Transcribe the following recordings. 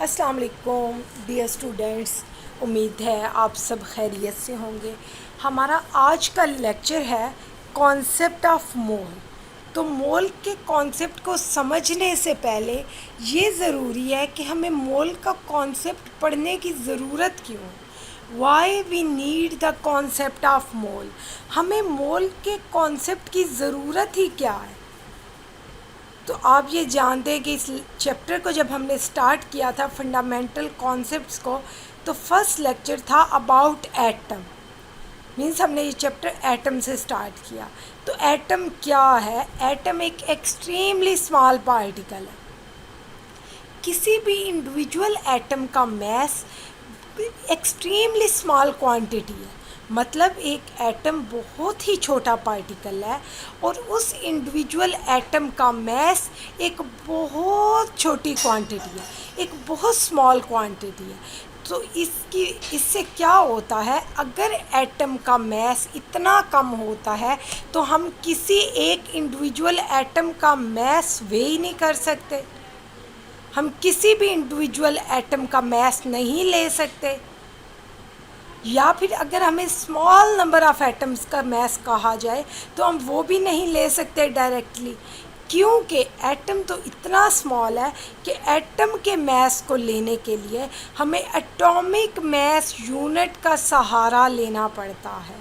अस्सलाम वालेकुम dear students. उम्मीद है आप सब खैरियत से होंगे। हमारा आज का लेक्चर है कॉन्सेप्ट ऑफ मोल। तो मोल के कॉन्सेप्ट को समझने से पहले ये ज़रूरी है कि हमें मोल का कॉन्सेप्ट पढ़ने की ज़रूरत क्यों है। Why we need the concept of mole. हमें मोल के कॉन्सेप्ट की ज़रूरत ही क्या है। तो आप ये जानते हैं कि इस चैप्टर को जब हमने स्टार्ट किया था फंडामेंटल कॉन्सेप्ट्स को, तो फर्स्ट लेक्चर था अबाउट एटम। मीन्स हमने ये चैप्टर एटम से स्टार्ट किया। तो एटम क्या है? एटम एक एक्सट्रीमली स्मॉल पार्टिकल है। किसी भी इंडिविजुअल एटम का मैस एक्सट्रीमली स्मॉल क्वांटिटी है। मतलब एक एटम बहुत ही छोटा पार्टिकल है और उस इंडिविजुअल एटम का मैस एक बहुत छोटी क्वांटिटी है, एक बहुत स्मॉल क्वांटिटी है। तो इससे क्या होता है, अगर एटम का मैस इतना कम होता है तो हम किसी एक इंडिविजुअल एटम का मैस वे ही नहीं कर सकते। हम किसी भी इंडिविजुअल एटम का मैस नहीं ले सकते, या फिर अगर हमें स्मॉल नंबर ऑफ़ एटम्स का मैस कहा जाए तो हम वो भी नहीं ले सकते डायरेक्टली, क्योंकि एटम तो इतना स्मॉल है कि एटम के मैस को लेने के लिए हमें एटॉमिक मैस यूनिट का सहारा लेना पड़ता है,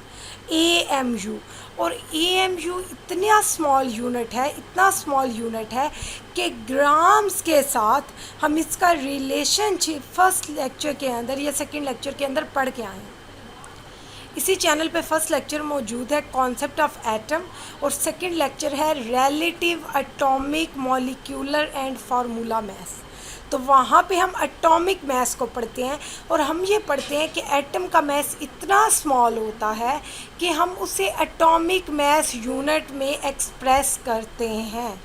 AMU। और AMU इतना स्मॉल यूनिट है, इतना स्मॉल यूनिट है कि ग्राम्स के साथ हम इसका रिलेशनशिप फर्स्ट लेक्चर के अंदर या सेकंड लेक्चर के अंदर पढ़ के आए हैं। इसी चैनल पे फर्स्ट लेक्चर मौजूद है कॉन्सेप्ट ऑफ एटम और सेकंड लेक्चर है relative atomic molecular and formula mass. तो वहाँ पे हम एटॉमिक मैस को पढ़ते हैं और हम ये पढ़ते हैं कि एटम का मैस इतना स्मॉल होता है कि हम उसे एटॉमिक मैस यूनिट में एक्सप्रेस करते हैं।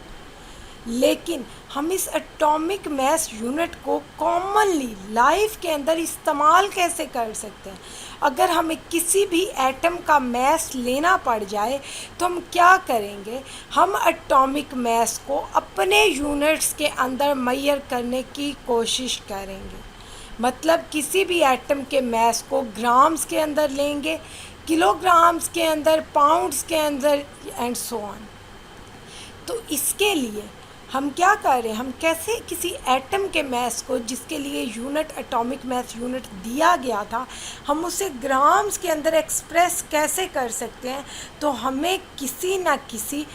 लेकिन हम इस एटॉमिक मैस यूनिट को कॉमनली लाइफ के अंदर इस्तेमाल कैसे कर सकते हैं? अगर हमें किसी भी एटम का मैस लेना पड़ जाए तो हम क्या करेंगे? हम एटॉमिक मैस को अपने यूनिट्स के अंदर मेजर करने की कोशिश करेंगे। मतलब किसी भी एटम के मैस को ग्राम्स के अंदर लेंगे, किलोग्राम्स के अंदर, पाउंड्स के अंदर एंड सो ऑन। तो इसके लिए हम क्या कर रहे हैं, हम कैसे किसी एटम के मैस को, जिसके लिए यूनिट एटॉमिक मैस यूनिट दिया गया था, हम उसे ग्राम्स के अंदर एक्सप्रेस कैसे कर सकते हैं? तो हमें किसी न किसी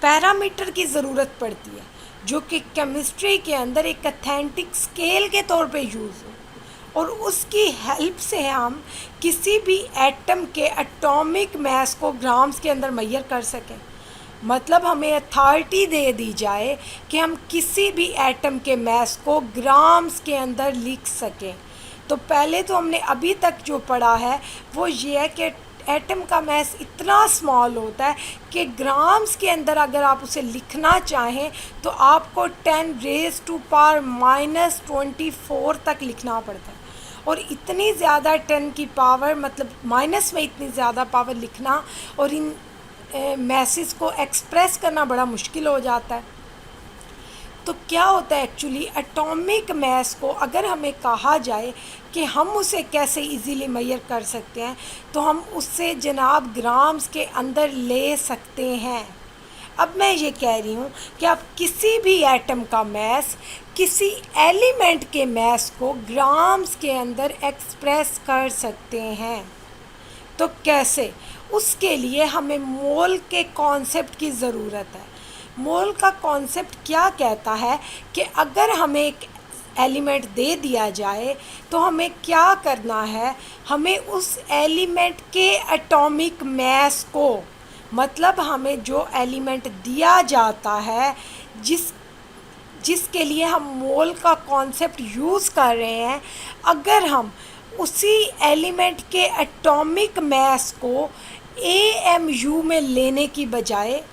पैरामीटर की ज़रूरत पड़ती है जो कि केमिस्ट्री के अंदर एक ऑथेंटिक स्केल के तौर पे यूज़ हो, और उसकी हेल्प से हम किसी भी एटम के एटॉमिक मैस को ग्राम्स के अंदर मेजर कर सकें। मतलब हमें अथॉरिटी दे दी जाए कि हम किसी भी एटम के मैस को ग्राम्स के अंदर लिख सकें। तो पहले तो हमने अभी तक जो पढ़ा है वो ये है कि एटम का मैस इतना स्मॉल होता है कि ग्राम्स के अंदर अगर आप उसे लिखना चाहें तो आपको 10⁻⁻24 तक लिखना पड़ता है। और इतनी ज़्यादा 10 की पावर, मतलब माइनस में इतनी ज़्यादा पावर लिखना और इन मैसेज को एक्सप्रेस करना बड़ा मुश्किल हो जाता है। तो क्या होता है एक्चुअली, एटॉमिक मैस को अगर हमें कहा जाए कि हम उसे कैसे इजीली मेजर कर सकते हैं, तो हम उससे जनाब ग्राम्स के अंदर ले सकते हैं। अब मैं ये कह रही हूँ कि आप किसी भी एटम का मैस, किसी एलिमेंट के मैस को ग्राम्स के अंदर एक्सप्रेस कर सकते हैं। तो कैसे? उसके लिए हमें मोल के कॉन्सेप्ट की ज़रूरत है। मोल का कॉन्सेप्ट क्या कहता है कि अगर हमें एक एलिमेंट दे दिया जाए तो हमें क्या करना है, हमें उस एलिमेंट के एटॉमिक मैस को, मतलब हमें जो एलिमेंट दिया जाता है, जिसके लिए हम मोल का कॉन्सेप्ट यूज़ कर रहे हैं, अगर हम उसी एलिमेंट के एटॉमिक मैस को AMU में लेने की बजाय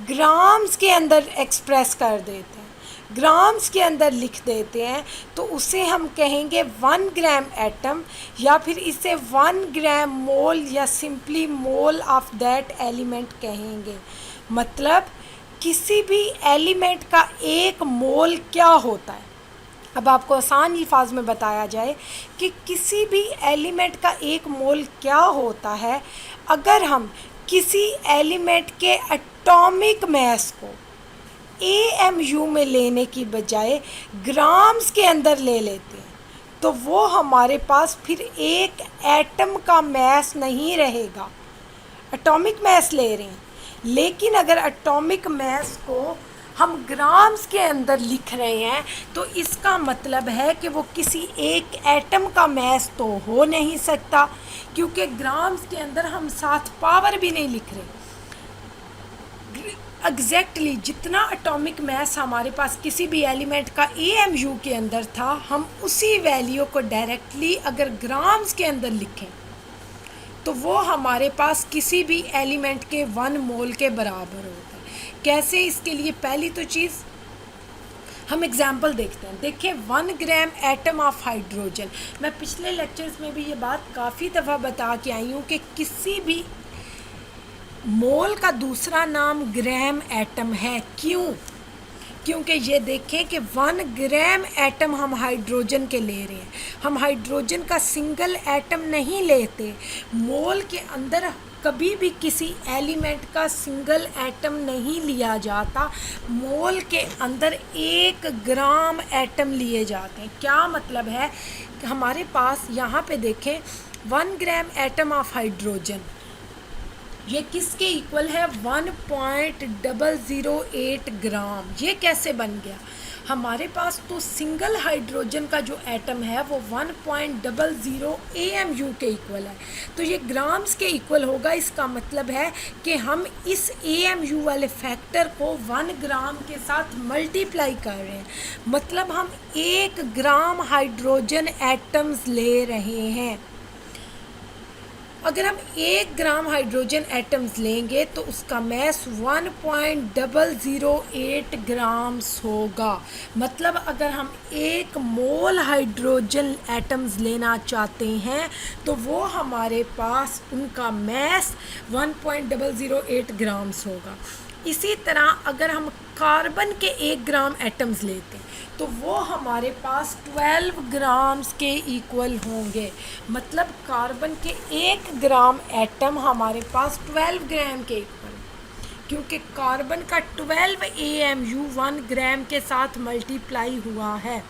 ग्राम्स के अंदर एक्सप्रेस कर देते हैं, ग्राम्स के अंदर लिख देते हैं, तो उसे हम कहेंगे 1 ग्राम एटम, या फिर इसे 1 ग्राम मोल या simply mole of that element कहेंगे। मतलब किसी भी एलिमेंट का एक मोल क्या होता है? अब आपको आसान अल्फाज में बताया जाए कि किसी भी एलिमेंट का एक मोल क्या होता है अगर हम किसी एलिमेंट के एटॉमिक मास को AMU में लेने की बजाय ग्राम्स के अंदर ले लेते हैं तो वो हमारे पास फिर एक एटम का मास नहीं रहेगा। एटॉमिक मास ले रहे हैं, लेकिन अगर एटॉमिक मास को हम ग्राम्स के अंदर लिख रहे हैं तो इसका मतलब है कि वो किसी एक एटम का मास तो हो नहीं सकता, क्योंकि ग्राम्स के अंदर हम साथ पावर भी नहीं लिख रहे। एग्जैक्टली जितना एटॉमिक मास हमारे पास किसी भी एलिमेंट का AMU के अंदर था, हम उसी वैल्यू को डायरेक्टली अगर ग्राम्स के अंदर लिखें तो वो हमारे पास किसी भी एलिमेंट के 1 मोल के बराबर होता है। कैसे? इसके लिए पहली तो चीज़ हम एग्जाम्पल देखते हैं। देखिए 1 ग्राम एटम ऑफ हाइड्रोजन, मैं पिछले लेक्चर्स में भी ये बात काफ़ी दफ़ा बता के आई हूँ कि किसी भी मोल का दूसरा नाम ग्राम एटम है। क्यों? क्योंकि ये देखें कि 1 ग्राम एटम हम हाइड्रोजन के ले रहे हैं, हम हाइड्रोजन का सिंगल एटम नहीं लेते। मोल के अंदर कभी भी किसी एलिमेंट का सिंगल एटम नहीं लिया जाता, मोल के अंदर 1 ग्राम एटम लिए जाते हैं। क्या मतलब है कि हमारे पास यहाँ पे देखें 1 ग्राम एटम ऑफ हाइड्रोजन, ये किसके इक्वल है? 1.008 ग्राम। ये कैसे बन गया? हमारे पास तो सिंगल हाइड्रोजन का जो एटम है वो 1.00 AMU के इक्वल है, तो ये ग्राम्स के इक्वल होगा। इसका मतलब है कि हम इस AMU वाले फैक्टर को 1 ग्राम के साथ मल्टीप्लाई कर रहे हैं, मतलब हम 1 ग्राम हाइड्रोजन एटम्स ले रहे हैं। अगर हम 1 ग्राम हाइड्रोजन एटम्स लेंगे तो उसका मास 1.008 ग्राम्स होगा। मतलब अगर हम 1 मोल हाइड्रोजन एटम्स लेना चाहते हैं तो वो हमारे पास उनका मास 1.008 ग्राम्स होगा। इसी तरह अगर हम कार्बन के 1 ग्राम एटम्स लेते हैं तो वो हमारे पास 12 ग्राम्स के इक्वल होंगे। मतलब कार्बन के 1 ग्राम एटम हमारे पास 12 ग्राम के इक्वल, क्योंकि कार्बन का 12 AMU 1 ग्राम के साथ मल्टीप्लाई हुआ है।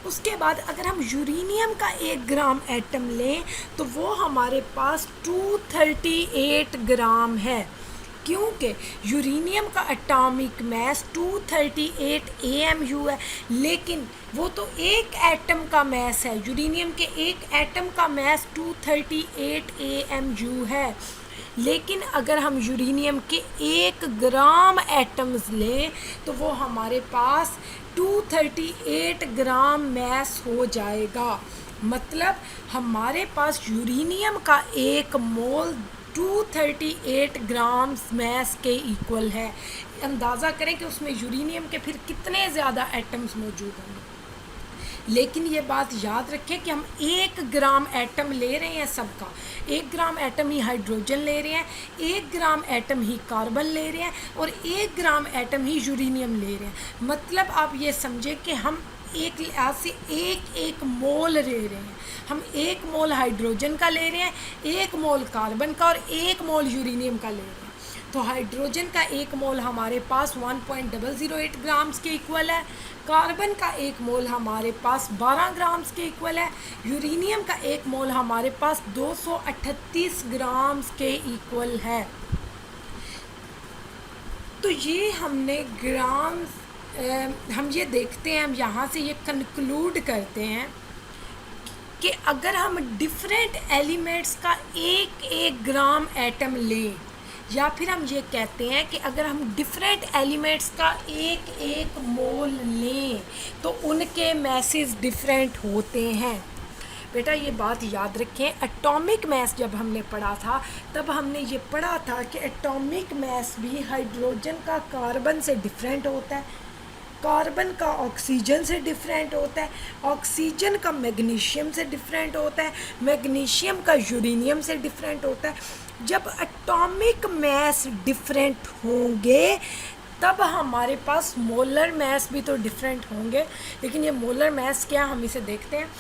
उसके बाद अगर हम यूरेनियम का 1 ग्राम एटम लें तो वो हमारे पास 238 ग्राम है, क्योंकि यूरेनियम का एटॉमिक मास 238 AMU है, लेकिन वो तो एक एटम का मास है। यूरेनियम के एक एटम का मास 238 AMU है, लेकिन अगर हम यूरेनियम के 1 ग्राम एटम्स लें तो वो हमारे पास 238 ग्राम मास हो जाएगा। मतलब हमारे पास यूरेनियम का 1 मोल 238 ग्राम्स मास के इक्वल है। अंदाज़ा करें कि उसमें यूरेनियम के फिर कितने ज़्यादा एटम्स मौजूद होंगे। लेकिन ये बात याद रखें कि हम 1 ग्राम एटम ले रहे हैं, सबका 1 ग्राम एटम ही हाइड्रोजन ले रहे हैं, 1 ग्राम एटम ही कार्बन ले रहे हैं और 1 ग्राम एटम ही यूरेनियम ले रहे हैं। मतलब आप ये समझें कि हम एक लिहाज से एक मोल ले रहे हैं। हम 1 मोल हाइड्रोजन का ले रहे हैं, 1 मोल कार्बन का और 1 मोल यूरेनियम का ले रहे हैं। तो हाइड्रोजन का 1 मोल हमारे पास 1.008 ग्राम्स के इक्वल है, कार्बन का 1 मोल हमारे पास 12 ग्राम्स के इक्वल है, यूरेनियम का 1 मोल हमारे पास 238 ग्राम्स के इक्वल है। तो ये हमने ग्राम्स हम ये देखते हैं, हम यहाँ से ये कंक्लूड करते हैं कि अगर हम डिफरेंट एलिमेंट्स का 1 ग्राम एटम लें, या फिर हम ये कहते हैं कि अगर हम डिफरेंट एलिमेंट्स का 1 मोल लें तो उनके मैसेज डिफरेंट होते हैं। बेटा ये बात याद रखें, एटॉमिक मास जब हमने पढ़ा था तब हमने ये पढ़ा था कि एटॉमिक मास भी हाइड्रोजन का कार्बन से डिफरेंट होता है, कार्बन का ऑक्सीजन से डिफरेंट होता है, ऑक्सीजन का मैग्नीशियम से डिफरेंट होता है, मैग्नीशियम का यूरेनियम से डिफरेंट होता है। जब एटॉमिक मास डिफरेंट होंगे तब हमारे पास मोलर मास भी तो डिफरेंट होंगे। लेकिन ये मोलर मास क्या, हम इसे देखते हैं।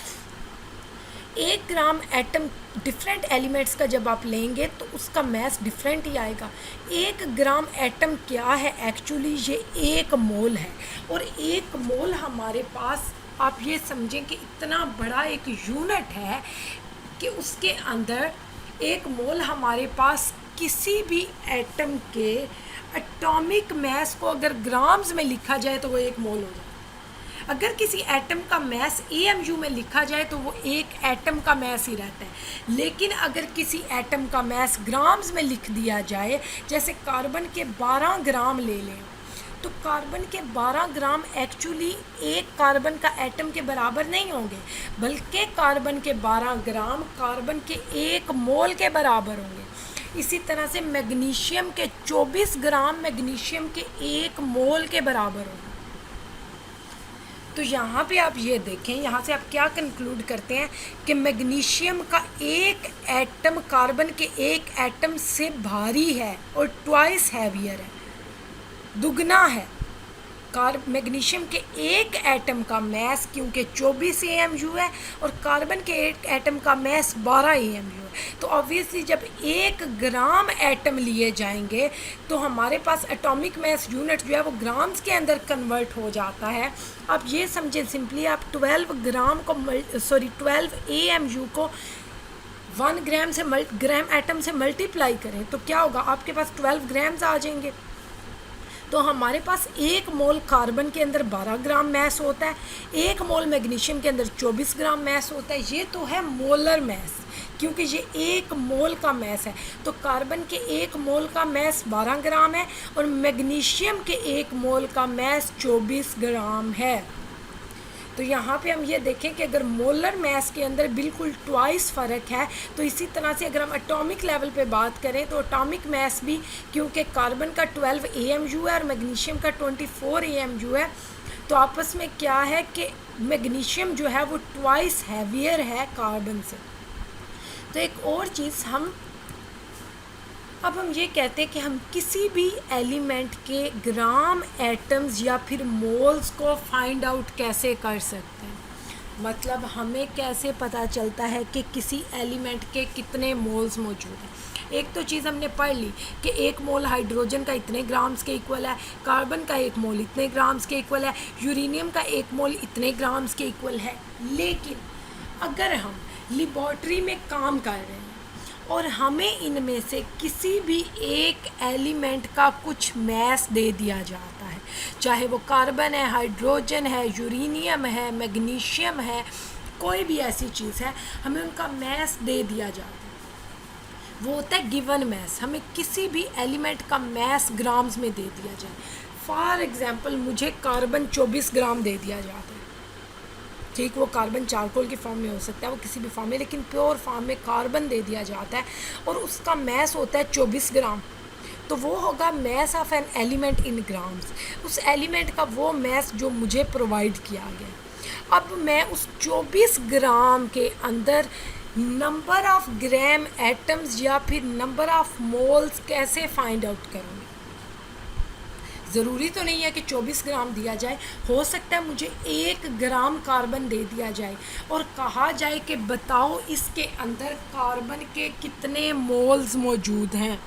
1 ग्राम एटम डिफरेंट एलिमेंट्स का जब आप लेंगे तो उसका मास डिफरेंट ही आएगा। 1 ग्राम एटम क्या है एक्चुअली, ये 1 मोल है। और 1 मोल हमारे पास, आप ये समझें कि इतना बड़ा एक यूनिट है कि उसके अंदर 1 मोल हमारे पास किसी भी एटम के एटॉमिक मास को अगर ग्राम्स में लिखा जाए तो वो 1 मोल हो जाए। अगर किसी एटम का मास AMU में लिखा जाए तो वो एक एटम का मास ही रहता है। लेकिन अगर किसी एटम का मास ग्राम्स में लिख दिया जाए, जैसे कार्बन के 12 ग्राम ले लें, तो कार्बन के 12 ग्राम एक्चुअली एक कार्बन का एटम के बराबर नहीं होंगे, बल्कि कार्बन के 12 ग्राम कार्बन के 1 मोल के बराबर होंगे। इसी तरह से मैग्नीशियम के 24 ग्राम मैग्नीशियम के 1 मोल के बराबर होंगे। तो यहाँ पे आप ये देखें, यहाँ से आप क्या कंक्लूड करते हैं कि मैग्नीशियम का एक एटम कार्बन के एक एटम से भारी है और ट्वाइस हैवियर है, दुगना है। मैग्नीशियम के एक एटम का मास क्योंकि 24 AMU है और कार्बन के एक एटम का मास 12 AMU है। तो ऑब्वियसली जब 1 ग्राम एटम लिए जाएंगे तो हमारे पास एटॉमिक मास यूनिट जो है वो ग्राम्स के अंदर कन्वर्ट हो जाता है। आप ये समझें, सिंपली आप 12 AMU को 1 ग्राम से ग्राम एटम से मल्टीप्लाई करें तो क्या होगा, आपके पास 12 ग्राम्स आ जाएंगे। तो हमारे पास 1 मोल कार्बन के अंदर 12 ग्राम मास होता है, 1 मोल मैग्नीशियम के अंदर 24 ग्राम मास होता है। ये तो है मोलर मास, क्योंकि ये 1 मोल का मास है। तो कार्बन के 1 मोल का मास 12 ग्राम है और मैग्नीशियम के 1 मोल का मास 24 ग्राम है। तो यहाँ पे हम ये देखें कि अगर मोलर मास के अंदर बिल्कुल ट्वाइस फ़र्क है, तो इसी तरह से अगर हम एटॉमिक लेवल पे बात करें तो एटॉमिक मास भी, क्योंकि कार्बन का 12 AMU है और मैग्नीशियम का 24 AMU है, तो आपस में क्या है कि मैग्नीशियम जो है वो ट्वाइस हैवियर है कार्बन से। तो एक और चीज़ अब हम ये कहते हैं कि हम किसी भी एलिमेंट के ग्राम एटम्स या फिर मोल्स को फाइंड आउट कैसे कर सकते हैं। मतलब हमें कैसे पता चलता है कि किसी एलिमेंट के कितने मोल्स मौजूद हैं। एक तो चीज़ हमने पढ़ ली कि 1 मोल हाइड्रोजन का इतने ग्राम्स के इक्वल है, कार्बन का 1 मोल इतने ग्राम्स के इक्वल है, यूरेनियम का 1 मोल इतने ग्राम्स के इक्वल है। लेकिन अगर हम लेबॉर्ट्री में काम कर रहे हैं और हमें इनमें से किसी भी एक एलिमेंट का कुछ मास दे दिया जाता है, चाहे वो कार्बन है, हाइड्रोजन है, यूरेनियम है, मैग्नीशियम है, कोई भी ऐसी चीज़ है, हमें उनका मास दे दिया जाता है, वो होता है गिवन मास। हमें किसी भी एलिमेंट का मास ग्राम्स में दे दिया जाए। फॉर एग्जांपल मुझे कार्बन 24 ग्राम दे दिया जाता है, ठीक, वो कार्बन चारकोल की फॉर्म में हो सकता है, वो किसी भी फॉर्म में, लेकिन प्योर फॉर्म में कार्बन दे दिया जाता है और उसका मास होता है 24 ग्राम। तो वो होगा mass of an element in grams, उस एलिमेंट का वो मास जो मुझे प्रोवाइड किया गया। अब मैं उस 24 ग्राम के अंदर नंबर ऑफ ग्राम एटम्स या फिर नंबर ऑफ मोल्स कैसे फाइंड आउट करूँगी। ज़रूरी तो नहीं है कि 24 ग्राम दिया जाए, हो सकता है मुझे 1 ग्राम कार्बन दे दिया जाए और कहा जाए कि बताओ इसके अंदर कार्बन के कितने मोल्स मौजूद हैं।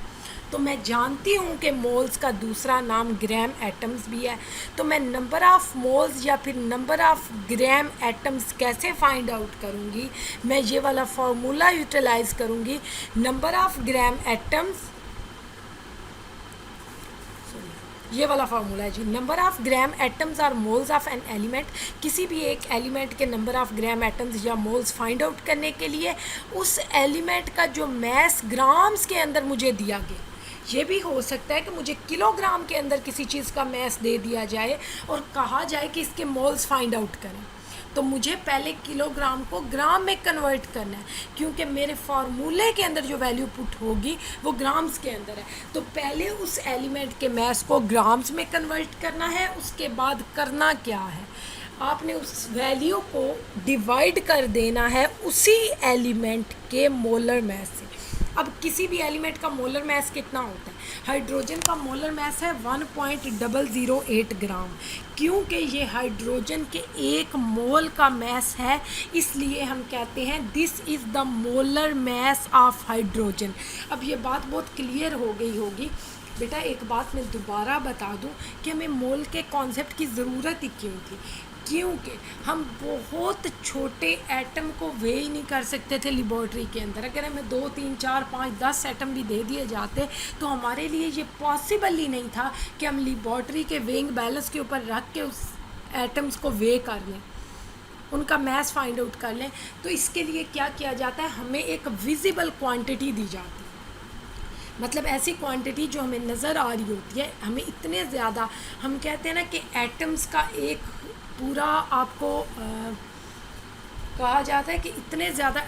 तो मैं जानती हूँ कि मोल्स का दूसरा नाम ग्राम एटम्स भी है। तो मैं नंबर ऑफ़ मोल्स या फिर नंबर ऑफ़ ग्राम एटम्स कैसे फाइंड आउट करूँगी, मैं ये वाला फार्मूला यूटिलाइज़ करूँगी। नंबर ऑफ़ ग्राम एटम्स, ये वाला फार्मूला है जी, नंबर ऑफ़ ग्राम एटम्स और मोल्स ऑफ एन एलिमेंट। किसी भी एक एलिमेंट के नंबर ऑफ़ ग्राम एटम्स या मोल्स फाइंड आउट करने के लिए उस एलिमेंट का जो मास ग्राम्स के अंदर मुझे दिया गया, ये भी हो सकता है कि मुझे किलोग्राम के अंदर किसी चीज़ का मास दे दिया जाए और कहा जाए कि इसके मोल्स फाइंड आउट करें। तो मुझे पहले किलोग्राम को ग्राम में कन्वर्ट करना है, क्योंकि मेरे फार्मूले के अंदर जो वैल्यू पुट होगी वो ग्राम्स के अंदर है। तो पहले उस एलिमेंट के मास को ग्राम्स में कन्वर्ट करना है। उसके बाद करना क्या है, आपने उस वैल्यू को डिवाइड कर देना है उसी एलिमेंट के मोलर मास से। अब किसी भी एलिमेंट का मोलर मास कितना होता है? हाइड्रोजन का मोलर मास है 1.008 ग्राम, क्योंकि ये हाइड्रोजन के एक मोल का मास है, इसलिए हम कहते हैं this is the molar mass of hydrogen. अब ये बात बहुत क्लियर हो गई होगी। बेटा एक बात मैं दोबारा बता दूं कि हमें मोल के कॉन्सेप्ट की ज़रूरत ही क्यों थी, क्योंकि हम बहुत छोटे एटम को वे ही नहीं कर सकते थे लेबॉर्ट्री के अंदर। अगर हमें 2, 3, 4, 5, 10 एटम भी दे दिए जाते तो हमारे लिए ये पॉसिबल ही नहीं था कि हम लेबॉर्ट्री के वेइंग बैलेंस के ऊपर रख के उस एटम्स को वे कर लें, उनका मास फाइंड आउट कर लें। तो इसके लिए क्या किया जाता है, हमें एक विजिबल क्वांटिटी दी जाती है, मतलब ऐसी क्वांटिटी जो हमें नज़र आ रही होती है। हमें इतने ज़्यादा, हम कहते हैं ना कि एटम्स का एक पूरा आपको कहा जाता है कि इतने ज़्यादा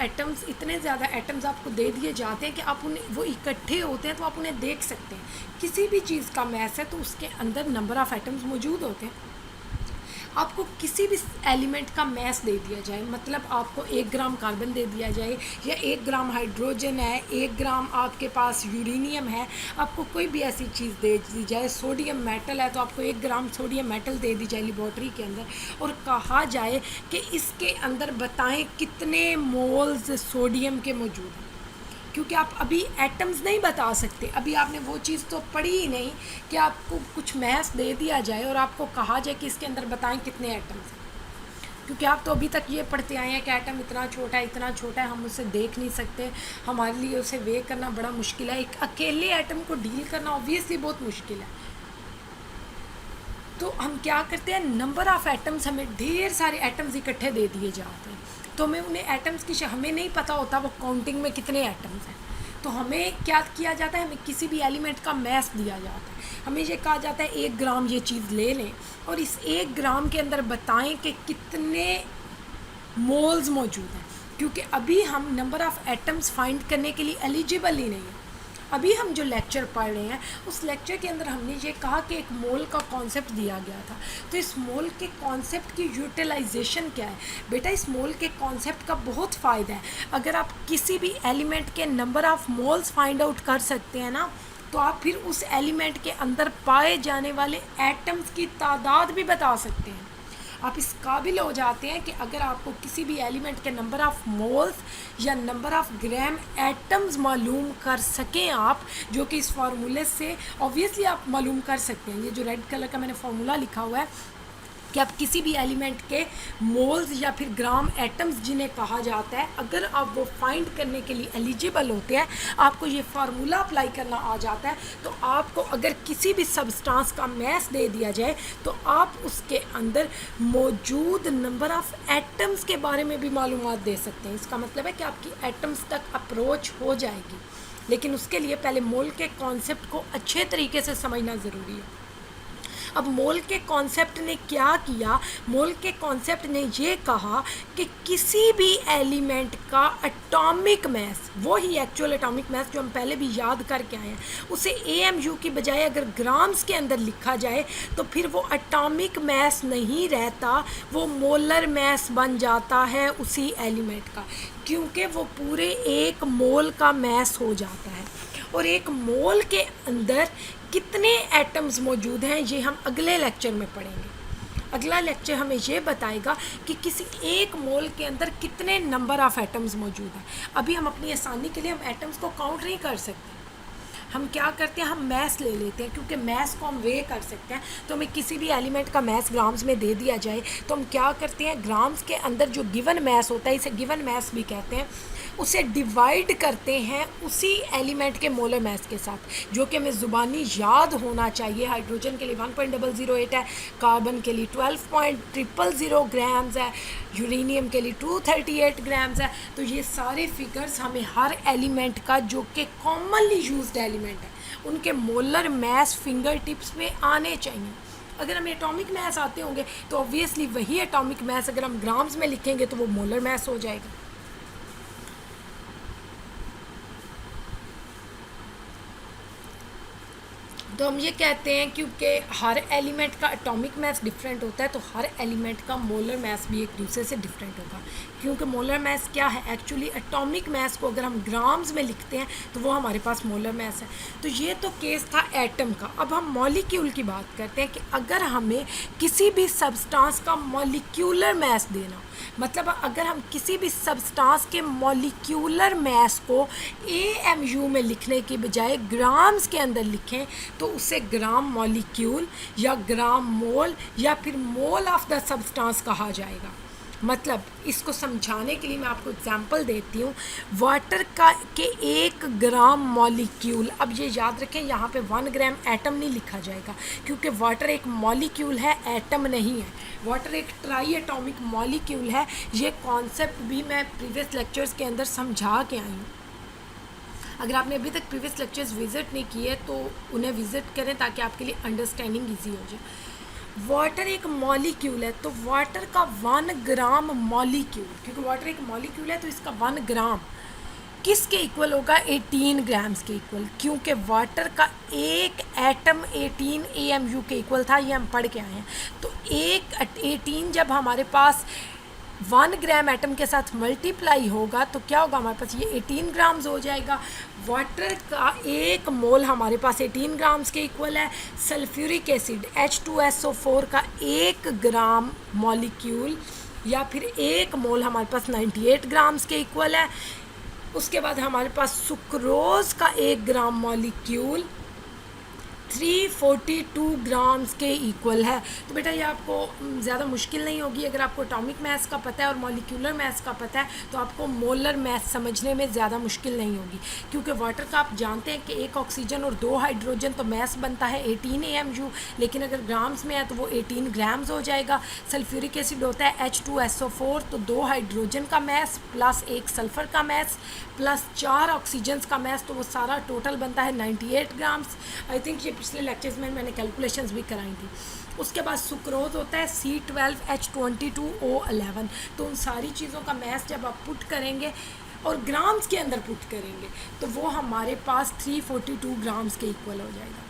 एटम्स आपको दे दिए जाते हैं कि आप उन्हें, वो इकट्ठे होते हैं तो आप उन्हें देख सकते हैं। किसी भी चीज़ का मास है तो उसके अंदर नंबर ऑफ़ एटम्स मौजूद होते हैं। आपको किसी भी एलिमेंट का मास दे दिया जाए, मतलब आपको 1 ग्राम कार्बन दे दिया जाए या 1 ग्राम हाइड्रोजन है, 1 ग्राम आपके पास यूरेनियम है, आपको कोई भी ऐसी चीज़ दे दी जाए, सोडियम मेटल है तो आपको 1 ग्राम सोडियम मेटल दे दी जाए लेबॉर्ट्री के अंदर, और कहा जाए कि इसके अंदर बताएं कितने मोल्स सोडियम के मौजूद हैं, क्योंकि आप अभी एटम्स नहीं बता सकते। अभी आपने वो चीज़ तो पढ़ी ही नहीं कि आपको कुछ मैथ्स दे दिया जाए और आपको कहा जाए कि इसके अंदर बताएं कितने एटम्स हैं, क्योंकि आप तो अभी तक ये पढ़ते आए हैं कि एटम इतना छोटा है, हम उसे देख नहीं सकते, हमारे लिए उसे वे करना बड़ा मुश्किल है। एक अकेले एटम को डील करना ऑब्वियसली बहुत मुश्किल है। तो हम क्या करते हैं, नंबर ऑफ़ एटम्स, हमें ढेर सारे एटम्स इकट्ठे दे दिए जाते हैं, तो हमें उन्हें एटम्स की हमें नहीं पता होता वो काउंटिंग में कितने एटम्स हैं। तो हमें क्या किया जाता है, हमें किसी भी एलिमेंट का मास दिया जाता है, हमें ये कहा जाता है 1 ग्राम ये चीज़ ले लें और इस 1 ग्राम के अंदर बताएं कि कितने मोल्स मौजूद हैं, क्योंकि अभी हम नंबर ऑफ़ एटम्स फाइंड करने के लिए एलिजिबल ही नहीं है। अभी हम जो लेक्चर पढ़ रहे हैं उस लेक्चर के अंदर हमने ये कहा कि एक मोल का कॉन्सेप्ट दिया गया था, तो इस मोल के कॉन्सेप्ट की यूटिलाइजेशन क्या है? बेटा इस मोल के कॉन्सेप्ट का बहुत फ़ायदा है। अगर आप किसी भी एलिमेंट के number of moles find out कर सकते हैं ना, तो आप फिर उस एलिमेंट के अंदर पाए जाने वाले एटम्स की तादाद भी बता सकते हैं। आप इस काबिल हो जाते हैं कि अगर आपको किसी भी एलिमेंट के नंबर ऑफ़ मोल्स या नंबर ऑफ़ ग्राम एटम्स मालूम कर सकें आप, जो कि इस फार्मूले से ऑब्वियसली आप मालूम कर सकते हैं। ये जो रेड कलर का मैंने फार्मूला लिखा हुआ है कि आप किसी भी एलिमेंट के मोल्स या फिर ग्राम एटम्स जिन्हें कहा जाता है, अगर आप वो फाइंड करने के लिए एलिजिबल होते हैं, आपको ये फार्मूला अप्लाई करना आ जाता है, तो आपको अगर किसी भी सब्सटेंस का मास दे दिया जाए तो आप उसके अंदर मौजूद नंबर ऑफ़ एटम्स के बारे में भी मालूमात दे सकते हैं। इसका मतलब है कि आपकी एटम्स तक अप्रोच हो जाएगी, लेकिन उसके लिए पहले मोल के कॉन्सेप्ट को अच्छे तरीके से समझना ज़रूरी है। अब मोल के कॉन्सेप्ट ने क्या किया, मोल के कॉन्सेप्ट ने ये कहा कि किसी भी एलिमेंट का एटॉमिक मास, वो ही एक्चुअल एटॉमिक मास जो हम पहले भी याद करके आए हैं, उसे AMU की बजाय अगर ग्राम्स के अंदर लिखा जाए तो फिर वो एटॉमिक मास नहीं रहता, वो मोलर मास बन जाता है उसी एलिमेंट का, क्योंकि वो पूरे 1 मोल का मास हो जाता है। और 1 मोल के अंदर कितने एटम्स मौजूद हैं ये हम अगले लेक्चर में पढ़ेंगे। अगला लेक्चर हमें ये बताएगा कि किसी 1 मोल के अंदर कितने नंबर ऑफ़ एटम्स मौजूद हैं। अभी हम अपनी आसानी के लिए हम एटम्स को काउंट नहीं कर सकते, हम क्या करते हैं, हम मैस ले लेते हैं, क्योंकि मैस को हम वे कर सकते हैं। तो हमें किसी भी एलिमेंट का मैस ग्राम्स में दे दिया जाए तो हम क्या करते हैं, ग्राम्स के अंदर जो गिवन मैस होता है, इसे गिवन मैस भी कहते हैं, उसे डिवाइड करते हैं उसी एलिमेंट के मोलर मास के साथ, जो कि हमें ज़ुबानी याद होना चाहिए। हाइड्रोजन के लिए 1.008 है, कार्बन के लिए 12.000 ग्राम्स है, यूरेनियम के लिए 238 ग्राम्स है। तो ये सारे फिगर्स हमें हर एलिमेंट का, जो कि कॉमनली यूज्ड एलिमेंट है, उनके मोलर मास फिंगर टिप्स में आने चाहिए। अगर हमें एटॉमिक मास आते होंगे तो ऑब्वियसली वही एटॉमिक मास अगर हम ग्राम्स में लिखेंगे तो वो मोलर मास हो जाएगा। तो हम ये कहते हैं क्योंकि हर एलिमेंट का एटॉमिक मास डिफरेंट होता है, तो हर एलिमेंट का मोलर मास भी एक दूसरे से डिफरेंट होगा। क्योंकि मोलर मास क्या है, एक्चुअली एटॉमिक मास को अगर हम ग्राम्स में लिखते हैं तो वो हमारे पास मोलर मास है। तो ये तो केस था एटम का। अब हम मॉलिक्यूल की बात करते हैं कि अगर हमें किसी भी सब्सटेंस का मॉलिक्यूलर मास देना, मतलब अगर हम किसी भी सब्सटेंस के मॉलिक्यूलर मास को AMU में लिखने की बजाय ग्राम्स के अंदर लिखें तो उसे ग्राम मॉलिक्यूल या ग्राम मोल या फिर मोल ऑफ द सब्सटेंस कहा जाएगा। मतलब इसको समझाने के लिए मैं आपको एग्जांपल देती हूँ। वाटर का के 1 ग्राम मॉलिक्यूल, अब ये याद रखें यहाँ पे 1 ग्राम एटम नहीं लिखा जाएगा क्योंकि वाटर एक मॉलिक्यूल है, एटम नहीं है। वाटर एक ट्राई एटॉमिक मॉलिक्यूल है। ये कॉन्सेप्ट भी मैं प्रीवियस लेक्चर्स के अंदर समझा के आई हूँ। अगर आपने अभी तक प्रीवियस लेक्चर्स विज़िट नहीं किए तो उन्हें विज़िट करें ताकि आपके लिए अंडरस्टैंडिंग ईजी हो जाए। वाटर एक मॉलिक्यूल है, तो वाटर का 1 ग्राम मॉलिक्यूल, क्योंकि वाटर एक मॉलिक्यूल है तो इसका 1 ग्राम किसके इक्वल होगा, 18 ग्राम्स के इक्वल, क्योंकि वाटर का एक एटम 18 AMU के इक्वल था। ये हम पढ़ के आए हैं। तो एक 18 जब हमारे पास 1 ग्राम एटम के साथ मल्टीप्लाई होगा तो क्या होगा, हमारे पास ये 18 ग्राम्स हो जाएगा। वाटर का 1 मोल हमारे पास 18 ग्राम्स के इक्वल है। सल्फ्यूरिक एसिड H2SO4 का 1 ग्राम मॉलिक्यूल या फिर 1 मोल हमारे पास 98 ग्राम्स के इक्वल है। उसके बाद हमारे पास सुक्रोज़ का 1 ग्राम मॉलिक्यूल 342 ग्राम्स के इक्वल है। तो बेटा ये आपको ज़्यादा मुश्किल नहीं होगी। अगर आपको एटॉमिक मास का पता है और मॉलिक्यूलर मास का पता है तो आपको मोलर मास समझने में ज़्यादा मुश्किल नहीं होगी। क्योंकि वाटर का आप जानते हैं कि 1 ऑक्सीजन और 2 हाइड्रोजन, तो मास बनता है 18 AMU, लेकिन अगर ग्राम्स में है तो वो 18 ग्राम्स हो जाएगा। सल्फ्यूरिक एसिड होता है H2SO4, तो 2 हाइड्रोजन का मास प्लस 1 सल्फ़र का मास प्लस 4 ऑक्सीजन्स का मास, तो वो सारा टोटल बनता है 98 ग्राम्स। आई थिंक ये पिछले लेक्चर्स में मैंने कैलकुलेशंस भी कराई थी। उसके बाद सुक्रोज होता है C12H22O11। तो उन सारी चीज़ों का मास जब आप पुट करेंगे और ग्राम्स के अंदर पुट करेंगे तो वो हमारे पास 342 ग्राम्स के इक्वल हो जाएगा।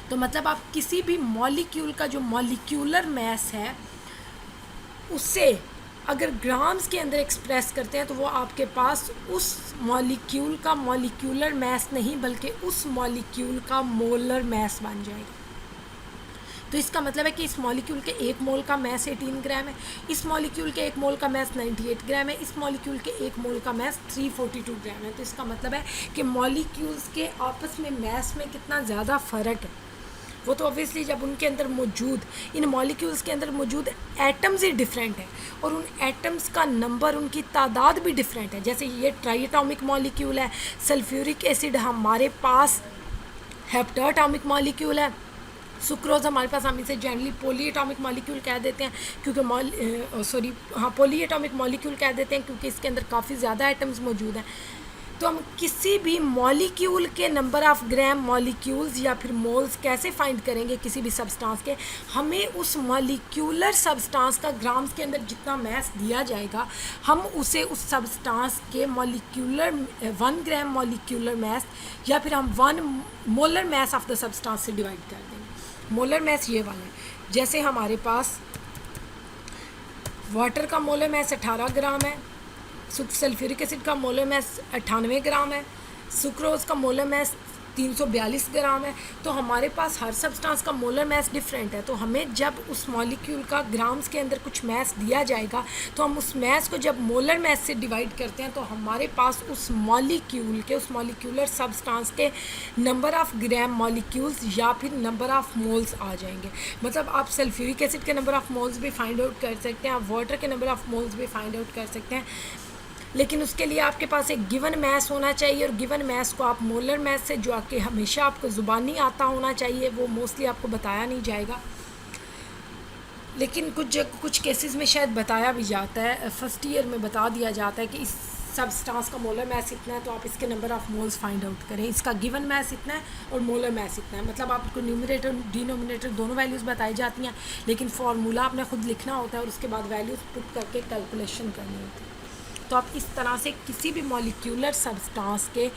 तो मतलब आप किसी भी मॉलिक्यूल का जो मॉलिक्यूलर मास है उससे अगर ग्राम्स के अंदर एक्सप्रेस करते हैं तो वो आपके पास उस मॉलिक्यूल का मॉलिक्यूलर मास नहीं बल्कि उस मॉलिक्यूल का मोलर मास बन जाएगा। तो इसका मतलब है कि इस मॉलिक्यूल के 1 मोल का मास 18 ग्राम है, इस मॉलिक्यूल के 1 मोल का मास 98 ग्राम है, इस मॉलिक्यूल के 1 मोल का मास 342 ग्राम है। तो इसका मतलब है कि मॉलिक्यूल्स के आपस में मास में कितना ज़्यादा फ़र्क है। वो तो ऑब्वियसली जब उनके अंदर मौजूद, इन मॉलिक्यूल्स के अंदर मौजूद एटम्स ही डिफरेंट है और उन एटम्स का नंबर, उनकी तादाद भी डिफरेंट है। जैसे ये ट्राई एटॉमिक मॉलिक्यूल है, सल्फ्यूरिक एसिड हमारे पास हेप्टाटॉमिक मॉलिक्यूल है, सुक्रोज हमारे पास, हम इसे जनरली पॉली एटॉमिक मॉलिक्यूल कह देते हैं क्योंकि पॉली एटॉमिक मॉलिक्यूल कह देते हैं क्योंकि इसके अंदर काफ़ी ज़्यादा एटम्स मौजूद हैं। तो हम किसी भी मॉलिक्यूल के नंबर ऑफ़ ग्राम मॉलिक्यूल्स या फिर मोल्स कैसे फाइंड करेंगे किसी भी सब्सटेंस के, हमें उस मॉलिक्यूलर सब्सटेंस का ग्राम्स के अंदर जितना मास दिया जाएगा हम उसे उस सब्सटेंस के मॉलिक्यूलर 1 ग्राम मॉलिक्यूलर मास या फिर हम 1 molar mass of the substance से डिवाइड कर देंगे। मोलर मास ये वाला है। जैसे हमारे पास वाटर का मोलर मास 18 ग्राम है, सल्फ्यूरिक एसिड का मोलर मास 98 ग्राम है, सुक्रोज का मोलर मास 342 ग्राम है। तो हमारे पास हर सब्सटेंस का मोलर मास डिफरेंट है। तो हमें जब उस मॉलिक्यूल का ग्राम्स के अंदर कुछ मास दिया जाएगा तो हम उस मास को जब मोलर मास से डिवाइड करते हैं तो हमारे पास उस मॉलिक्यूल के, उस मॉलिक्यूलर सब्सटेंस के नंबर ऑफ़ ग्राम मॉलिक्यूल्स या फिर नंबर ऑफ़ मोल्स आ जाएंगे। मतलब आप सल्फ्यूरिक एसिड के नंबर ऑफ़ मोल्स भी फाइंड आउट कर सकते हैं, आप वाटर के नंबर ऑफ़ मोल्स भी फाइंड आउट कर सकते हैं, लेकिन उसके लिए आपके पास एक गिवन मैस होना चाहिए और गिवन मैस को आप मोलर मैस से जो आके हमेशा आपको ज़ुबानी आता होना चाहिए, वो मोस्टली आपको बताया नहीं जाएगा, लेकिन कुछ केसेस में शायद बताया भी जाता है। फर्स्ट ईयर में बता दिया जाता है कि इस सब्सटेंस का मोलर मैस इतना है तो आप इसके number of moles find out करें, इसका गिवन मैस इतना है और मोलर मैस इतना है। मतलब आपको न्यूमरेटर डिनोमिनेटर दोनों वैल्यूज़ बताई जाती हैं, लेकिन फार्मूला आपने खुद लिखना होता है और उसके बाद वैल्यूज़ पुट करके कैलकुलेशन करनी होती है। तो आप इस तरह से किसी भी मॉलिक्यूलर सब्सटेंस के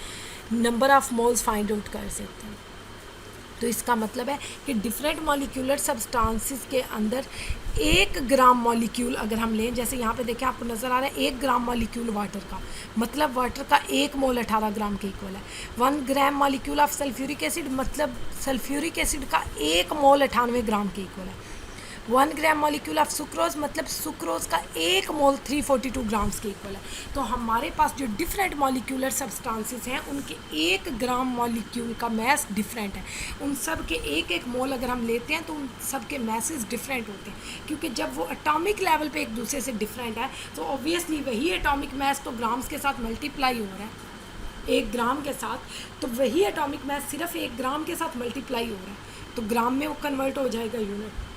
number of moles find out कर सकते हैं। तो इसका मतलब है कि डिफरेंट मॉलिक्यूलर सब्सटेंसेस के अंदर 1 ग्राम मॉलिक्यूल अगर हम लें, जैसे यहाँ पे देखें आपको नज़र आ रहा है 1 ग्राम मॉलिक्यूल वाटर का, मतलब वाटर का 1 मोल 18 ग्राम के इक्वल है। 1 gram molecule of sulphuric acid, मतलब सल्फ्यूरिक एसिड का 1 मोल 98 ग्राम के इक्वल है। 1 ग्राम मॉलिक्यूल ऑफ सुक्रोज, मतलब सुक्रोज का 1 मोल 342 ग्राम्स के इक्वल है। तो हमारे पास जो डिफरेंट मॉलिक्यूलर सब्सटेंसेस हैं उनके 1 ग्राम मॉलिक्यूल का मैस डिफरेंट है। उन सब के 1 मोल अगर हम लेते हैं तो उन सब के मैसेस डिफरेंट होते हैं, क्योंकि जब वो एटॉमिक लेवल पे एक दूसरे से डिफरेंट है तो ऑब्वियसली वही एटॉमिक मैस तो ग्राम्स के साथ मल्टीप्लाई हो रहा है 1 ग्राम के साथ, तो वही एटॉमिक मैस सिर्फ 1 ग्राम के साथ मल्टीप्लाई हो रहा है, तो ग्राम में वो कन्वर्ट हो जाएगा यूनिट।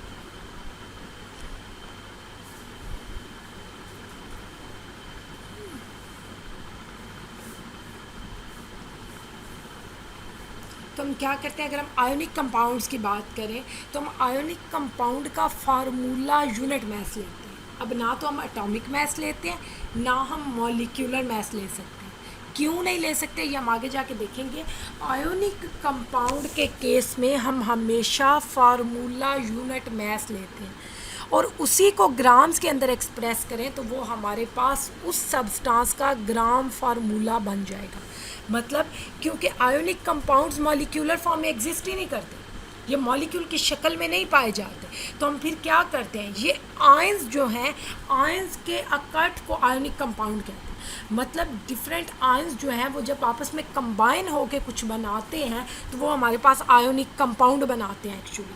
तो हम क्या करते हैं, अगर हम आयोनिक कंपाउंड्स की बात करें तो हम आयोनिक कंपाउंड का फार्मूला यूनिट मैस लेते हैं। अब ना तो हम एटॉमिक मैस लेते हैं ना हम मॉलिक्यूलर मैस ले सकते हैं। क्यों नहीं ले सकते ये हम आगे जाके देखेंगे। आयोनिक कंपाउंड के केस में हम हमेशा फार्मूला यूनिट मैस लेते हैं और उसी को ग्राम्स के अंदर एक्सप्रेस करें तो वो हमारे पास उस सब्सटेंस का ग्राम फार्मूला बन जाएगा। मतलब क्योंकि आयोनिक कंपाउंड्स मॉलिक्यूलर फॉर्म में एग्जिस्ट ही नहीं करते, ये मॉलिक्यूल की शक्ल में नहीं पाए जाते, तो हम फिर क्या करते हैं, ये आयंस जो हैं आयंस के इकट्ठ को आयोनिक कंपाउंड कहते हैं। मतलब डिफरेंट आयंस जो हैं वो जब आपस में कंबाइन होकर कुछ बनाते हैं तो वो हमारे पास आयोनिक कंपाउंड बनाते हैं एक्चुअली।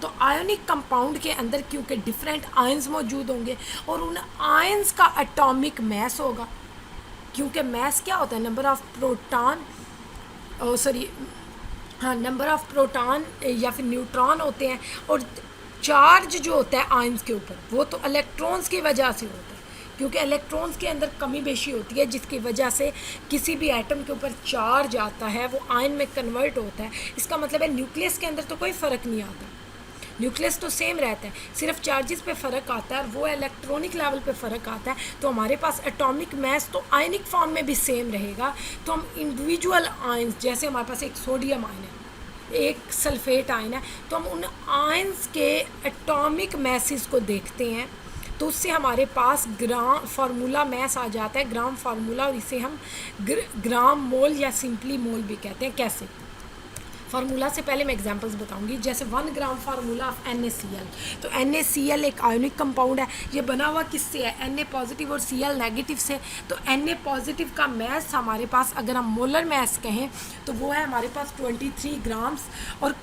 तो आयोनिक कंपाउंड के अंदर क्योंकि डिफरेंट आयंस मौजूद होंगे और उन आयंस का एटॉमिक मैस होगा, क्योंकि मैस क्या होता है, number of proton number of proton या फिर न्यूट्रॉन होते हैं, और चार्ज जो होता है आयंस के ऊपर वो तो इलेक्ट्रॉन्स की वजह से होता है, क्योंकि इलेक्ट्रॉन्स के अंदर कमी बेशी होती है जिसकी वजह से किसी भी एटम के ऊपर चार्ज आता है वो आयन में कन्वर्ट होता है। इसका मतलब है न्यूक्लियस के अंदर तो कोई फ़र्क नहीं आता, न्यूक्लियस तो सेम रहता है, सिर्फ चार्जेस पे फ़र्क आता है और वो इलेक्ट्रॉनिक लेवल पे फ़र्क आता है। तो हमारे पास एटॉमिक मैस तो आयनिक फॉर्म में भी सेम रहेगा। तो हम इंडिविजुअल आयंस, जैसे हमारे पास एक सोडियम आयन है एक सल्फेट आयन है, तो हम उन आयंस के एटॉमिक मैसेस को देखते हैं तो उससे हमारे पास ग्राम फार्मूला मैस आ जाता है, ग्राम फार्मूला, और इसे हम ग्राम मोल या सिंपली मोल भी कहते हैं। कैसे फार्मूला से पहले मैं एग्जांपल्स बताऊंगी। जैसे 1 ग्राम फार्मूला ऑफ NaCl, तो NaCl एक आयोनिक कंपाउंड है। ये बना हुआ किससे है, Na पॉजिटिव और Cl नेगेटिव से। तो Na पॉजिटिव का मैस हमारे पास अगर हम मोलर मैस कहें तो वो है हमारे पास 23 ग्राम्स, और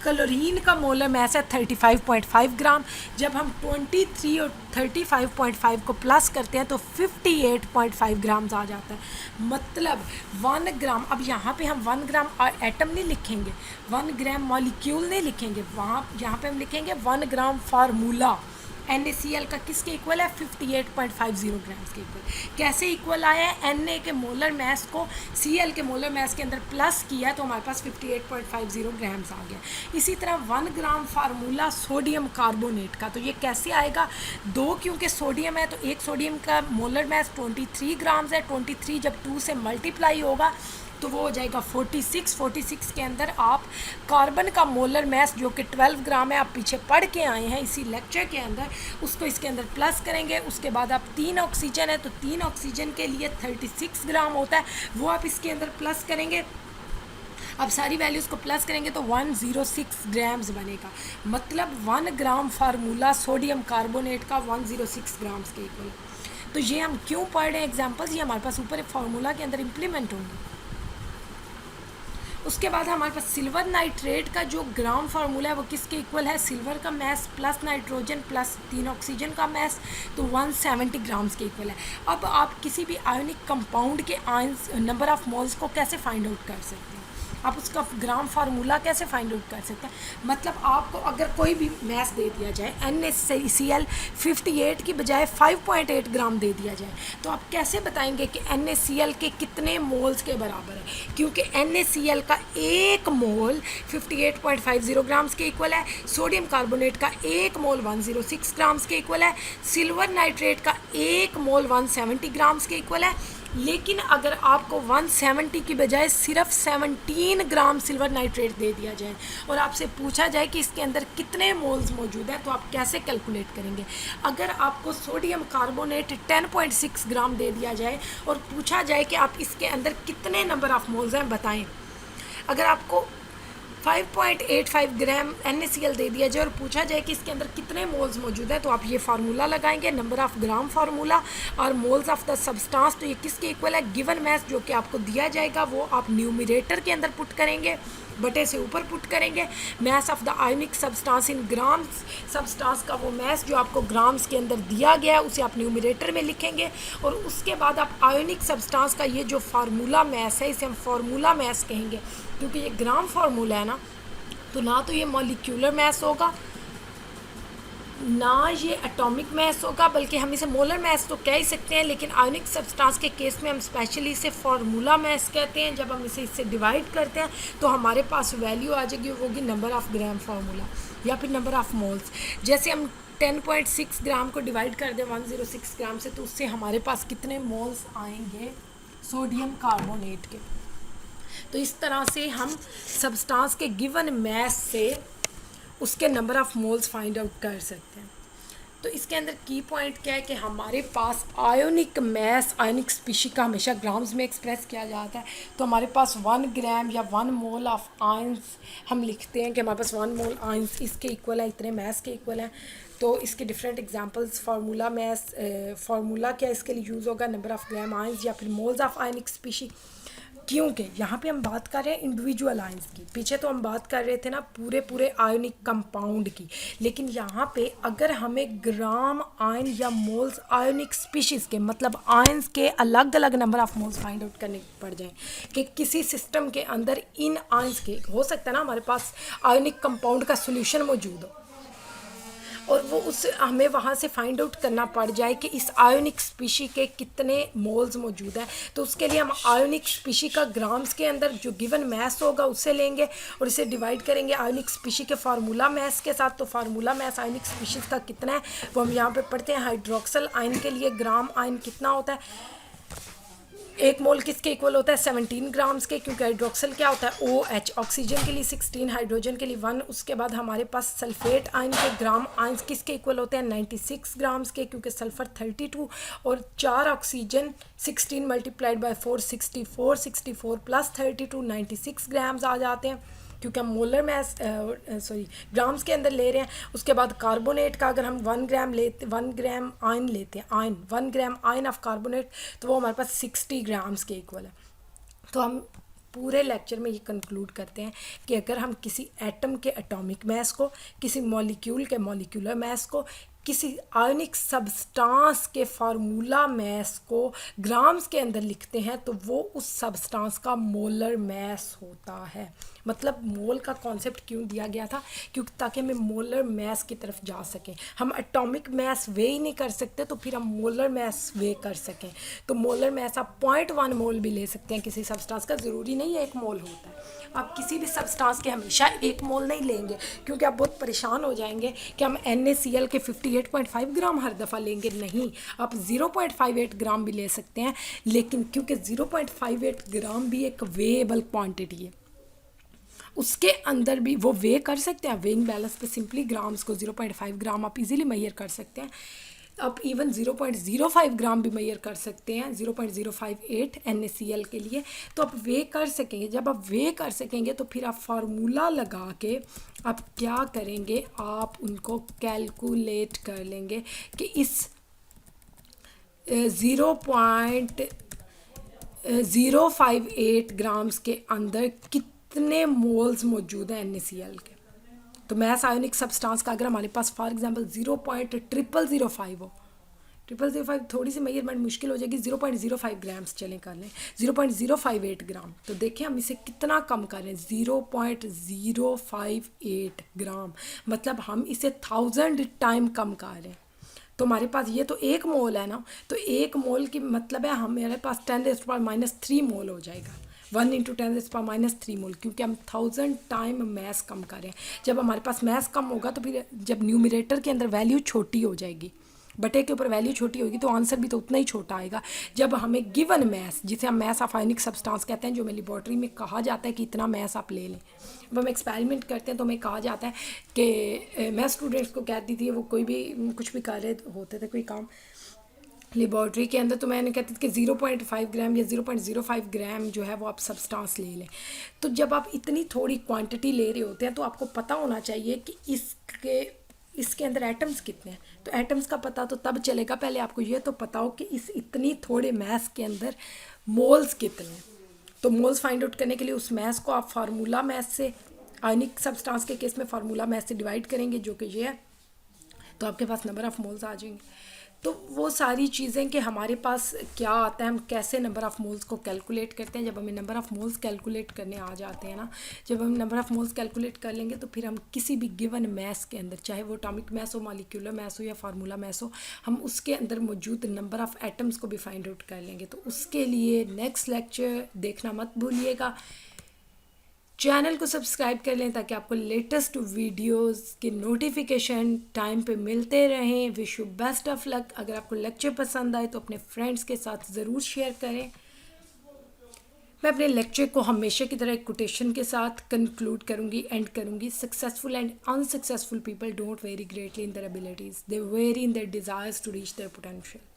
क्लोरीन का मोलर मैस है 35.5 ग्राम। जब हम 23 और 35.5 को प्लस करते हैं तो 58.5 ग्राम्स आ जाता है। मतलब 1 ग्राम, अब यहाँ पे हम 1 ग्राम एटम नहीं लिखेंगे, 1 ग्राम मॉलिक्यूल नहीं लिखेंगे, यहाँ पे हम लिखेंगे 1 ग्राम फार्मूला। NaCl का किसके इक्वल है, 58.50 ग्राम्स के इक्वल। कैसे इक्वल आया है, Na के मोलर मैस को Cl के मोलर मैस के अंदर प्लस किया तो हमारे पास 58.50 ग्राम्स आ गया। इसी तरह 1 ग्राम फार्मूला सोडियम कार्बोनेट का, तो ये कैसे आएगा, 2 क्योंकि सोडियम है तो एक सोडियम का मोलर मैस 23 ग्राम्स है, 23 जब 2 से मल्टीप्लाई होगा तो वो हो जाएगा 46 के अंदर आप कार्बन का मोलर मैस जो कि 12 ग्राम है, आप पीछे पढ़ के आए हैं इसी लेक्चर के अंदर, उसको इसके अंदर प्लस करेंगे। उसके बाद आप 3 ऑक्सीजन है तो 3 ऑक्सीजन के लिए 36 ग्राम होता है, वो आप इसके अंदर प्लस करेंगे। अब सारी वैल्यूज़ को प्लस करेंगे तो 106 ग्राम्स बनेगा। मतलब 1 ग्राम फार्मूला सोडियम कार्बोनेट का 106 ग्राम्स के इक्वल। तो ये हम क्यों पढ़ रहे हैं एग्जाम्पल्स, ये हमारे पास ऊपर फार्मूला के अंदर इम्प्लीमेंट होंगे। उसके बाद हमारे पास सिल्वर नाइट्रेट का जो ग्राम फार्मूला है वो किसके इक्वल है, सिल्वर का mass plus nitrogen plus 3 oxygen का मैस, तो 170 ग्राम्स के इक्वल है। अब आप किसी भी आयोनिक कंपाउंड के आयंस नंबर ऑफ मोल्स को कैसे फाइंड आउट कर सकते हैं, आप उसका ग्राम फार्मूला कैसे फाइंड आउट कर सकते हैं। मतलब आपको अगर कोई भी मैस दे दिया जाए, NaCl 58 की बजाय 5.8 ग्राम दे दिया जाए, तो आप कैसे बताएंगे कि NaCl के कितने मोल्स के बराबर है, क्योंकि NaCl का 1 मोल 58.50 ग्राम्स के इक्वल है, सोडियम कार्बोनेट का 1 मोल 106 ग्राम्स के इक्वल है, सिल्वर नाइट्रेट का 1 मोल 170 ग्राम्स के इक्वल है, लेकिन अगर आपको 170 की बजाय सिर्फ 17 ग्राम सिल्वर नाइट्रेट दे दिया जाए और आपसे पूछा जाए कि इसके अंदर कितने मोल्स मौजूद हैं, तो आप कैसे कैलकुलेट करेंगे? अगर आपको सोडियम कार्बोनेट 10.6 ग्राम दे दिया जाए और पूछा जाए कि आप इसके अंदर कितने नंबर ऑफ मोल्स हैं बताएं, अगर आपको 5.85 ग्राम NaCl दे दिया जाए और पूछा जाए कि इसके अंदर कितने मोल्स मौजूद है, तो आप ये फार्मूला लगाएंगे, नंबर ऑफ ग्राम फार्मूला और मोल्स ऑफ द सब्सटेंस, तो ये किसके इक्वल है? गिवन मैस जो कि आपको दिया जाएगा वो आप न्यूमरेटर के अंदर पुट करेंगे, बटे से ऊपर पुट करेंगे। Mass of the ionic substance in grams, substance का वो मैस जो आपको ग्राम्स के अंदर दिया गया है उसे आप न्यूमरेटर में लिखेंगे, और उसके बाद आप आयोनिक सब्सटेंस का ये जो फार्मूला मैस है इसे हम फार्मूला मैस कहेंगे, क्योंकि ये ग्राम फार्मूला है ना, तो ना तो ये मॉलिक्यूलर मैस होगा ना ये एटॉमिक मैस होगा, बल्कि हम इसे मोलर मैस तो कह ही सकते हैं, लेकिन आयोनिक सब्सटेंस के केस में हम स्पेशली इसे फार्मूला मैस कहते हैं। जब हम इसे इससे डिवाइड करते हैं तो हमारे पास वैल्यू आ जाएगी, वो होगी नंबर ऑफ ग्राम फार्मूला या फिर नंबर ऑफ मोल्स। जैसे हम 10.6 ग्राम को डिवाइड कर दें 106 ग्राम से, तो उससे हमारे पास कितने मोल्स आएंगे सोडियम कार्बोनेट के। तो इस तरह से हम सब्सटेंस के गिवन मैस से उसके number of moles find out कर सकते हैं। तो इसके अंदर की पॉइंट क्या है कि हमारे पास आयोनिक मैस, आयोनिक स्पीशी का हमेशा ग्राम्स में एक्सप्रेस किया जाता है, तो हमारे पास 1 ग्राम या 1 मोल ऑफ आयंस हम लिखते हैं कि हमारे पास 1 मोल आयंस इसके इक्वल है, इतने मैस के इक्वल हैं। तो इसके different examples, formula mass, formula क्या इसके लिए यूज़ होगा? नंबर ऑफ ग्राम आयंस या फिर मोल्स ऑफ आयोनिक स्पीशी, क्योंकि यहाँ पे हम बात कर रहे हैं इंडिविजुअल आयंस की। पीछे तो हम बात कर रहे थे ना पूरे आयोनिक कंपाउंड की, लेकिन यहाँ पे अगर हमें ग्राम आयन या मोल्स आयोनिक स्पीशीज़ के, मतलब आयंस के अलग अलग number of moles find out करने पड़ जाएं कि किसी सिस्टम के अंदर इन आयंस के, हो सकता है ना हमारे पास आयोनिक कंपाउंड का सोल्यूशन मौजूद हो और वो उस हमें वहाँ से फाइंड आउट करना पड़ जाए कि इस आयोनिक स्पीशी के कितने मोल्स मौजूद हैं, तो उसके लिए हम आयोनिक स्पीशी का ग्राम्स के अंदर जो गिवन मैस होगा उससे लेंगे और इसे डिवाइड करेंगे आयोनिक स्पीशी के फार्मूला मैस के साथ। तो फार्मूला मैस आयोनिक स्पीशीज़ का कितना है वो हम यहाँ पे पढ़ते हैं। हाइड्रोक्सल आयन के लिए ग्राम आयन कितना होता है? 1 मोल किसके इक्वल होता है? 17 ग्राम्स के, क्योंकि हाइड्रोक्सल क्या होता है? OH, ऑक्सीजन के लिए 16, हाइड्रोजन के लिए 1। उसके बाद हमारे पास सल्फेट आयन के ग्राम आयन किसके इक्वल होते हैं? 96 ग्राम्स के, क्योंकि सल्फर 32 और 4 oxygen 16 multiplied by 4 64, 64 plus 32 96 grams आ जाते हैं, क्योंकि हम मोलर मैस ग्राम्स के अंदर ले रहे हैं। उसके बाद कार्बोनेट का अगर हम 1 ग्राम लेते, 1 ग्राम आयन लेते हैं, ion 1 gram ion of carbonate, तो वो हमारे पास 60 ग्राम्स के इक्वल है। तो हम पूरे लेक्चर में ये कंक्लूड करते हैं कि अगर हम किसी एटम के एटॉमिक मैस को, किसी मॉलिक्यूल के मॉलिक्यूलर मैस को, किसी आयोनिक सब्सटेंस के फार्मूला मैस को ग्राम्स के अंदर लिखते हैं, तो वो उस सब्सटेंस का मोलर मैस होता है। मतलब मोल का कॉन्सेप्ट क्यों दिया गया था? क्योंकि ताकि हमें मोलर मैस की तरफ जा सकें। हम एटॉमिक मैस वे ही नहीं कर सकते, तो फिर हम मोलर मैस वे कर सकें। तो मोलर मैस आप 0.1 मोल भी ले सकते हैं किसी सब्सटेंस का, ज़रूरी नहीं है 1 मोल होता है। आप किसी भी सब्सटेंस के हमेशा 1 मोल नहीं लेंगे, क्योंकि आप बहुत परेशान हो जाएंगे कि हम NaCl के 58.5 ग्राम हर दफ़ा लेंगे। नहीं, आप 0.58 ग्राम भी ले सकते हैं, लेकिन क्योंकि 0.58 ग्राम भी एक वेएबल क्वांटिटी है, उसके अंदर भी वो वे कर सकते हैं। वेइंग बैलेंस पे सिंपली ग्राम्स को 0.5 ग्राम आप इजीली मेजर कर सकते हैं। आप इवन 0.05 ग्राम भी मेजर कर सकते हैं, 0.058 NaCl के लिए। तो आप वे कर सकेंगे। जब आप वे कर सकेंगे तो फिर आप फार्मूला लगा के आप क्या करेंगे, आप उनको कैलकुलेट कर लेंगे कि इस 0.058 ग्राम्स के अंदर कितने मोल्स मौजूद हैं NaCl के। तो मैस आयोनिक सब्सटेंस का अगर हमारे पास फॉर एग्जांपल 0.0005 हो, 0005 थोड़ी सी मेजरमेंट मुश्किल हो जाएगी, 0.05 ग्राम्स चलें कर लें, 0.058 ग्राम। तो देखें हम इसे कितना कम कर रहे हैं, 0.058 ग्राम, मतलब हम इसे 1000 टाइम कम कर रहे हैं। तो हमारे पास ये तो 1 मोल है ना, तो 1 मोल की मतलब है हमारे पास 10⁻³ मोल हो जाएगा। 1 × 10⁻³ मोल, क्योंकि हम 1000 टाइम मैस कम करें। जब हमारे पास मैस कम होगा तो फिर जब न्यूमरेटर के अंदर वैल्यू छोटी हो जाएगी, बटे के ऊपर वैल्यू छोटी होगी तो आंसर भी तो उतना ही छोटा आएगा। जब हमें गिवन मैस, जिसे हम मैस ऑफ आयनिक सब्सटेंस कहते हैं, जो हमें लेबॉर्ट्री में कहा जाता है कि इतना मैस आप ले लें, जब हम एक्सपेरिमेंट करते हैं तो हमें कहा जाता है कि मैं स्टूडेंट्स को कहती थी, वो कोई भी कुछ भी कर रहे होते थे कोई काम लेबॉर्ट्री के अंदर, तो मैंने कहती थी कि 0.5 ग्राम या 0.05 ग्राम जो है वो आप सब्सटेंस ले लें। तो जब आप इतनी थोड़ी क्वांटिटी ले रहे होते हैं तो आपको पता होना चाहिए कि इसके अंदर एटम्स कितने हैं। तो एटम्स का पता तो तब चलेगा, पहले आपको ये तो पता हो कि इस इतनी थोड़े मैस के अंदर मोल्स कितने हैं। तो मोल्स फाइंड आउट करने के लिए उस मैस को आप फार्मूला मैस से, आयनिक सब्सटेंस के केस में फार्मूला मैस से डिवाइड करेंगे, जो कि ये है, तो आपके पास नंबर ऑफ़ मोल्स आ जाएंगे। तो वो सारी चीज़ें कि हमारे पास क्या आता है, हम कैसे नंबर ऑफ़ मोल्स को कैलकुलेट करते हैं। जब हमें नंबर ऑफ़ मोल्स कैलकुलेट करने आ जाते हैं ना, जब हम नंबर ऑफ़ मोल्स कैलकुलेट कर लेंगे तो फिर हम किसी भी गिवन मैस के अंदर, चाहे वो एटॉमिक मैस हो, मॉलिक्यूलर मैस हो या फार्मूला मैस हो, हम उसके अंदर मौजूद नंबर ऑफ़ एटम्स को भी फाइंड आउट कर लेंगे। तो उसके लिए नेक्स्ट लेक्चर देखना मत भूलिएगा। चैनल को सब्सक्राइब कर लें ताकि आपको लेटेस्ट वीडियोस के नोटिफिकेशन टाइम पे मिलते रहें। Wish you best of luck. अगर आपको लेक्चर पसंद आए तो अपने फ्रेंड्स के साथ ज़रूर शेयर करें। मैं अपने लेक्चर को हमेशा की तरह एक कोटेशन के साथ कंक्लूड करूंगी, एंड करूंगी। Successful and unsuccessful people don't vary greatly in their abilities, they vary in their desires to reach their potential.